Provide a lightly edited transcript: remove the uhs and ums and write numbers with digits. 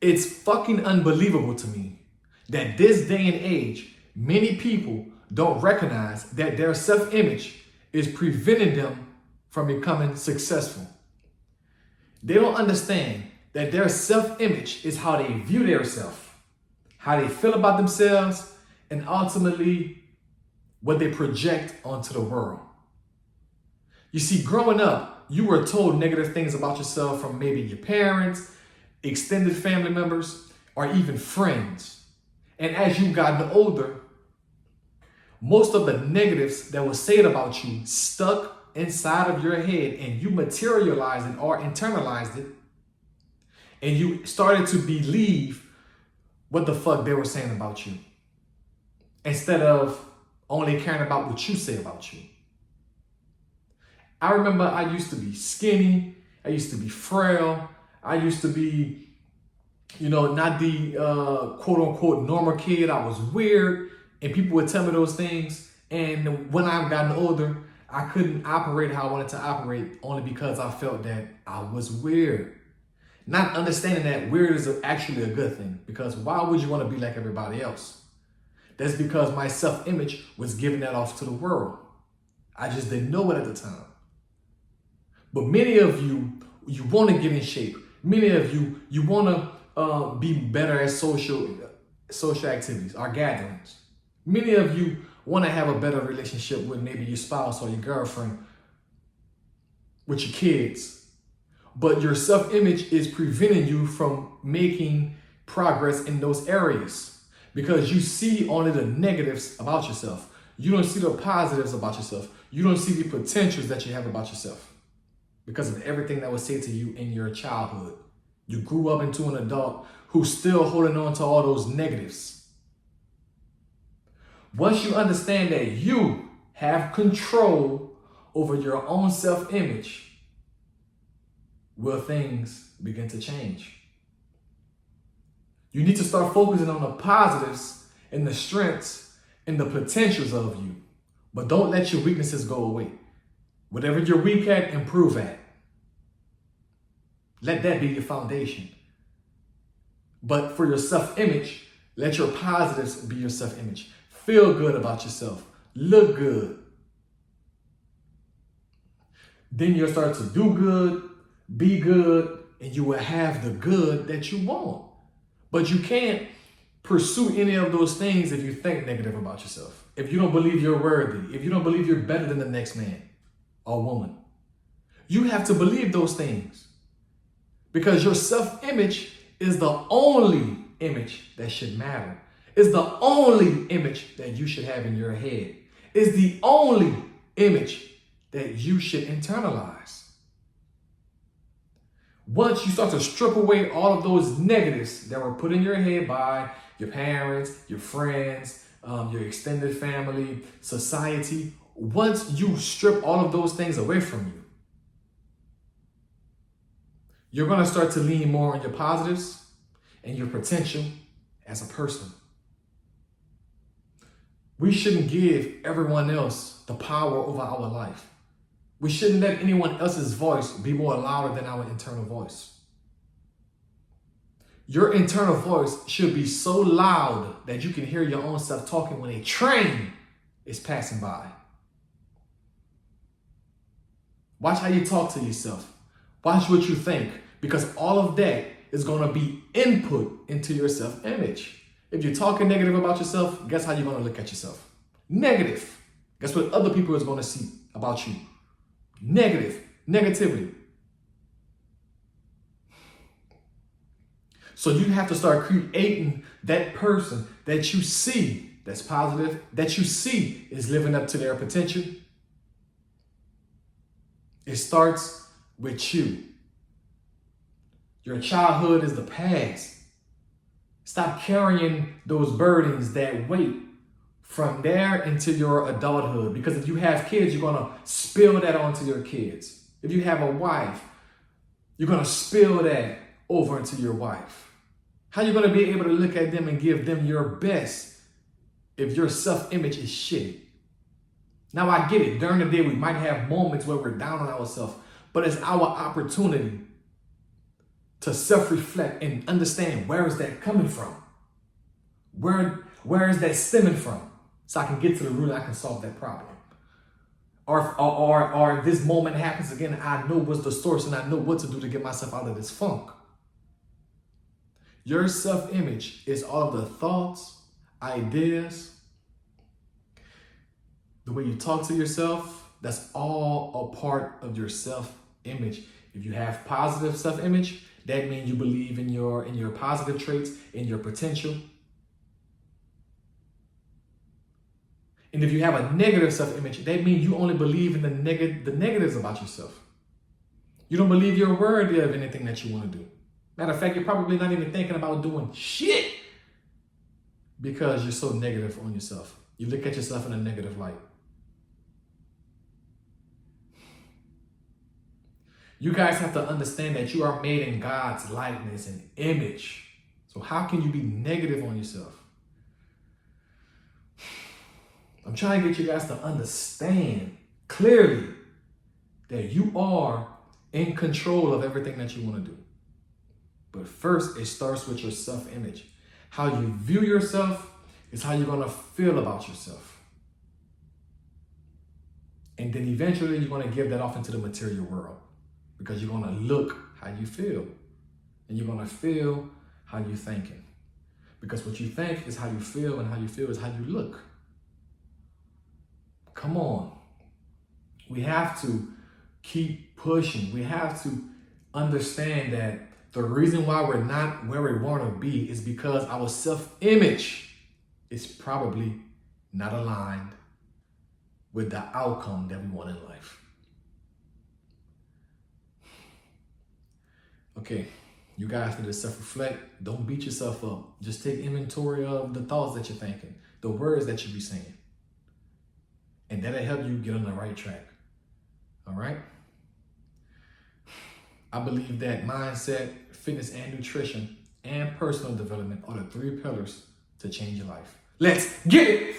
It's fucking unbelievable to me that this day and age, many people don't recognize that their self-image is preventing them from becoming successful. They don't understand that their self-image is how they view themselves, how they feel about themselves, and ultimately what they project onto the world. You see, growing up, you were told negative things about yourself from maybe your parents, extended family members, or even friends. And as you've gotten older, most of the negatives that were said about you stuck inside of your head, and you materialized it or internalized it, and you started to believe what the fuck they were saying about you instead of only caring about what you say about you. I remember I used to be skinny. I used to be frail. I used to be, not the quote unquote normal kid. I was weird, and people would tell me those things. And when I've gotten older, I couldn't operate how I wanted to operate only because I felt that I was weird. Not understanding that weird is actually a good thing, because why would you want to be like everybody else? That's because my self-image was giving that off to the world. I just didn't know it at the time. But many of you want to get in shape. Many of you want to be better at social activities or gatherings. Many of you want to have a better relationship with maybe your spouse or your girlfriend, with your kids. But your self-image is preventing you from making progress in those areas because you see only the negatives about yourself. You don't see the positives about yourself. You don't see the potentials that you have about yourself because of everything that was said to you in your childhood. You grew up into an adult who's still holding on to all those negatives. Once you understand that you have control over your own self-image, will things begin to change? You need to start focusing on the positives and the strengths and the potentials of you. But don't let your weaknesses go away. Whatever you're weak at, improve at. Let that be your foundation. But for your self-image, let your positives be your self-image. Feel good about yourself. Look good. Then you'll start to do good, be good, and you will have the good that you want. But you can't pursue any of those things if you think negative about yourself. If you don't believe you're worthy, if you don't believe you're better than the next man or woman. You have to believe those things. Because your self-image is the only image that should matter. It's the only image that you should have in your head. It's the only image that you should internalize. Once you start to strip away all of those negatives that were put in your head by your parents, your friends, your extended family, society, once you strip all of those things away from you, you're going to start to lean more on your positives and your potential as a person. We shouldn't give everyone else the power over our life. We shouldn't let anyone else's voice be more louder than our internal voice. Your internal voice should be so loud that you can hear your own self talking when a train is passing by. Watch how you talk to yourself. Watch what you think, because all of that is going to be input into your self-image. If you're talking negative about yourself, guess how you're going to look at yourself? Negative. Guess what other people is going to see about you? Negativity. So you have to start creating that person that you see that's positive, that you see is living up to their potential. It starts with you. Your childhood is the past. Stop carrying those burdens, that weight from there into your adulthood. Because if you have kids, you're going to spill that onto your kids. If you have a wife, you're going to spill that over into your wife. How are you going to be able to look at them and give them your best if your self-image is shitty? Now, I get it. During the day, we might have moments where we're down on ourselves, but it's our opportunity to self-reflect and understand where is that coming from? Where is that stemming from? So I can get to the root and I can solve that problem. Or if this moment happens again, I know what's the source and I know what to do to get myself out of this funk. Your self-image is all of the thoughts, ideas, the way you talk to yourself. That's all a part of your self-image. If you have positive self-image, that means you believe in your positive traits, in your potential. And if you have a negative self-image, that means you only believe in the negatives about yourself. You don't believe you're worthy of anything that you want to do. Matter of fact, you're probably not even thinking about doing shit because you're so negative on yourself. You look at yourself in a negative light. You guys have to understand that you are made in God's likeness and image. So how can you be negative on yourself? I'm trying to get you guys to understand clearly that you are in control of everything that you want to do. But first, it starts with your self-image. How you view yourself is how you're going to feel about yourself. And then eventually, you're going to give that off into the material world because you're going to look how you feel. And you're going to feel how you're thinking. Because what you think is how you feel, and how you feel is how you look. Come on. We have to keep pushing. We have to understand that the reason why we're not where we want to be is because our self-image is probably not aligned with the outcome that we want in life. Okay, you guys need to self-reflect. Don't beat yourself up. Just take inventory of the thoughts that you're thinking, the words that you be saying. And that'll help you get on the right track. All right? I believe that mindset, fitness, and nutrition and personal development are the 3 pillars to change your life. Let's get it!